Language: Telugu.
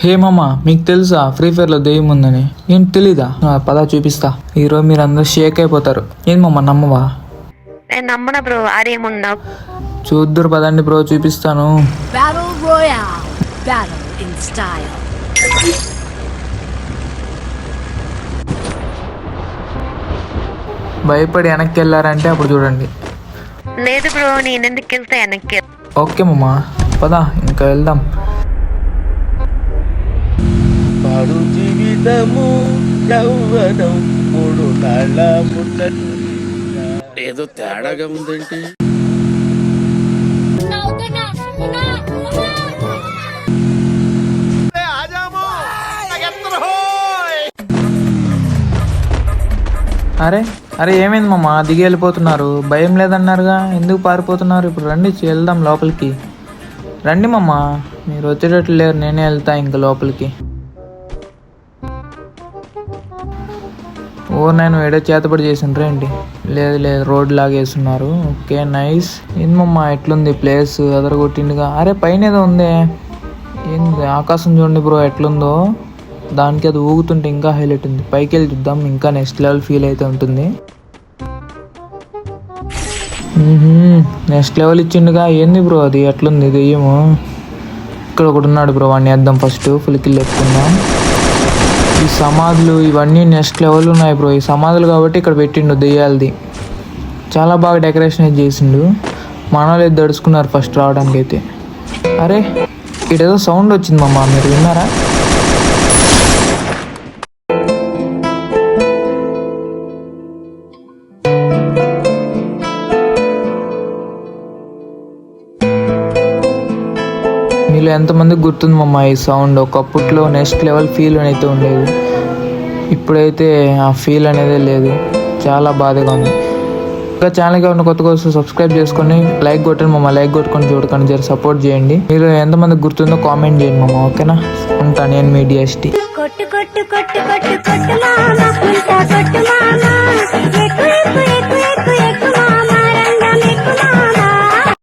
హే మామ, మీకు తెలుసా ఫ్రీ ఫైర్ లో దెయ్యం ఉందని? ఏం తెలీదా? పదా చూపిస్తా. ఈరోజు మీరు అందరూ షేక్ అయిపోతారు. ఏం మామ నమ్మవా? నేను నమ్మను బ్రో. ఆడేమున్నావు? చూద్దురు పదండి బ్రో, చూపిస్తాను. Battle Royale. Battle in style. భయపడి వెనక్కి వెళ్ళారంటే అప్పుడు చూడండి. లేదు బ్రో, నేను ఎందుకు వెళ్తా వెనక్కి? ఓకే మామ, పదా ఇంకా వెళ్దాం. పాడు జీవితము యవ్వనం మూడు నాళ్ళ ముట్ట ఏదో తేడాగా ఉందేంటి? అరే అరే ఏమైంది మామ, దిగి వెళ్ళిపోతున్నారు? భయం లేదన్నారుగా, ఎందుకు పారిపోతున్నారు? ఇప్పుడు రండి వెళ్దాం లోపలికి. రండి మామ, మీరు వచ్చేటట్లు లేరు, నేనే వెళ్తా ఇంకా లోపలికి. ఓ నేను ఏడో చేతపడి చేసిండ్రు ఏంటి? లేదు లేదు, రోడ్ లాగేస్తున్నారు. Okay nice. ఏందమ్మా ఎట్లుంది ప్లేస్? అదరగొట్టిండుగా. అరే పైన ఏదో ఉందే, ఏంది? ఆకాశం చూడండి బ్రో ఎట్లుందో. దానికి అది ఊగుతుంటే ఇంకా హైలైట్ ఉంది. పైకి వెళ్ళి చూద్దాం, ఇంకా నెక్స్ట్ లెవెల్ ఫీల్ అయితే ఉంటుంది. నెక్స్ట్ లెవెల్ ఇచ్చిండుగా. ఏంది బ్రో అది ఎట్లుంది దెయ్యము? ఇక్కడ ఒకటి ఉన్నాడు బ్రో, వాడిని వేద్దాం ఫస్ట్. ఫుల్ కిల్ ఎత్తుకుందాం. ఈ సమాధులు ఇవన్నీ నెక్స్ట్ లెవెల్ ఉన్నాయి బ్రో. ఈ సమాధులు కాబట్టి ఇక్కడ పెట్టిండు దెయ్యాలది. చాలా బాగా డెకరేషన్ అయితే చేసిండు. మనోళ్ళు అయితే దడుచుకున్నారు ఫస్ట్ రావడానికి అయితే. అరే ఇటేదో సౌండ్ వచ్చింది మామ, మీరు విన్నారా? మీలో ఎంతమందికి గుర్తుంది మమ్మ ఈ సౌండ్? ఒకప్పట్లో నెక్స్ట్ లెవెల్ ఫీల్ అయితే ఉండేది, ఇప్పుడైతే ఆ ఫీల్ అనేది లేదు. చాలా బాధగా ఉంది. ఇంకా ఛానల్కి ఉన్న కొత్తగా వస్తే సబ్స్క్రైబ్ చేసుకొని లైక్ కొట్టండి మమ్మ. లైక్ కొట్టుకొని చూడకండి, జర సపోర్ట్ చేయండి. మీరు ఎంతమందికి గుర్తుందో కామెంట్ చేయండి మమ్మ. ఓకేనా? ఉంటాను నేను మీ డిఎస్టీ.